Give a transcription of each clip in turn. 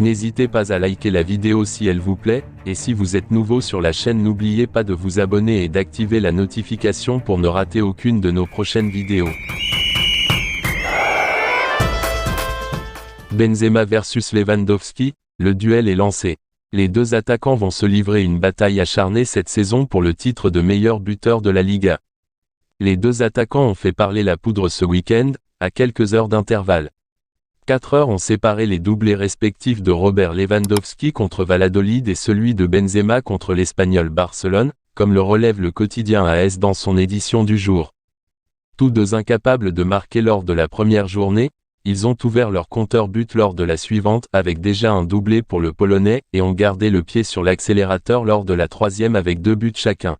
N'hésitez pas à liker la vidéo si elle vous plaît, et si vous êtes nouveau sur la chaîne n'oubliez pas de vous abonner et d'activer la notification pour ne rater aucune de nos prochaines vidéos. Benzema versus Lewandowski, le duel est lancé. Les deux attaquants vont se livrer une bataille acharnée cette saison pour le titre de meilleur buteur de la Liga. Les deux attaquants ont fait parler la poudre ce week-end, à quelques heures d'intervalle. 4 heures ont séparé les doublés respectifs de Robert Lewandowski contre Valladolid et celui de Benzema contre l'Espagnol Barcelone, comme le relève le quotidien AS dans son édition du jour. Tous deux incapables de marquer lors de la première journée, ils ont ouvert leur compteur but lors de la suivante avec déjà un doublé pour le Polonais et ont gardé le pied sur l'accélérateur lors de la troisième avec 2 buts chacun.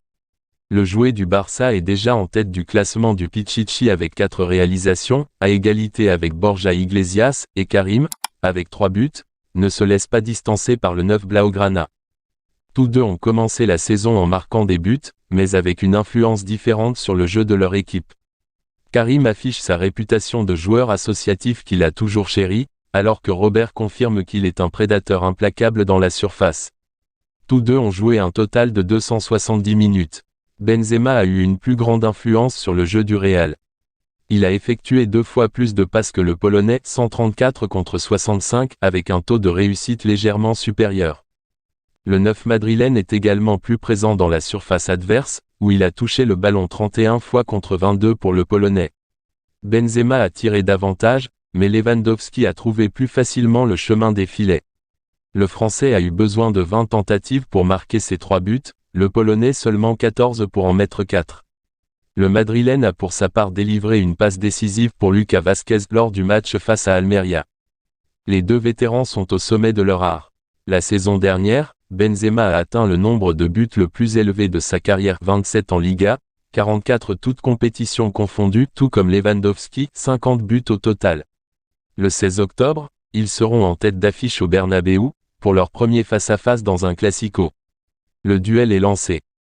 Le jouet du Barça est déjà en tête du classement du Pichichi avec 4 réalisations, à égalité avec Borja Iglesias et Karim, avec 3 buts, ne se laisse pas distancer par le 9 Blaugrana. Tous deux ont commencé la saison en marquant des buts, mais avec une influence différente sur le jeu de leur équipe. Karim affiche sa réputation de joueur associatif qu'il a toujours chéri, alors que Robert confirme qu'il est un prédateur implacable dans la surface. Tous deux ont joué un total de 270 minutes. Benzema a eu une plus grande influence sur le jeu du Real. Il a effectué 2 fois plus de passes que le Polonais, 134 contre 65, avec un taux de réussite légèrement supérieur. Le 9 madrilène est également plus présent dans la surface adverse, où il a touché le ballon 31 fois contre 22 pour le Polonais. Benzema a tiré davantage, mais Lewandowski a trouvé plus facilement le chemin des filets. Le Français a eu besoin de 20 tentatives pour marquer ses 3 buts, le Polonais seulement 14 pour en mettre 4. Le madrilène a pour sa part délivré une passe décisive pour Lucas Vázquez lors du match face à Almeria. Les deux vétérans sont au sommet de leur art. La saison dernière, Benzema a atteint le nombre de buts le plus élevé de sa carrière, 27 en Liga, 44 toutes compétitions confondues, tout comme Lewandowski, 50 buts au total. Le 16 octobre, ils seront en tête d'affiche au Bernabéu, pour leur premier face-à-face dans un classico. Le duel est lancé.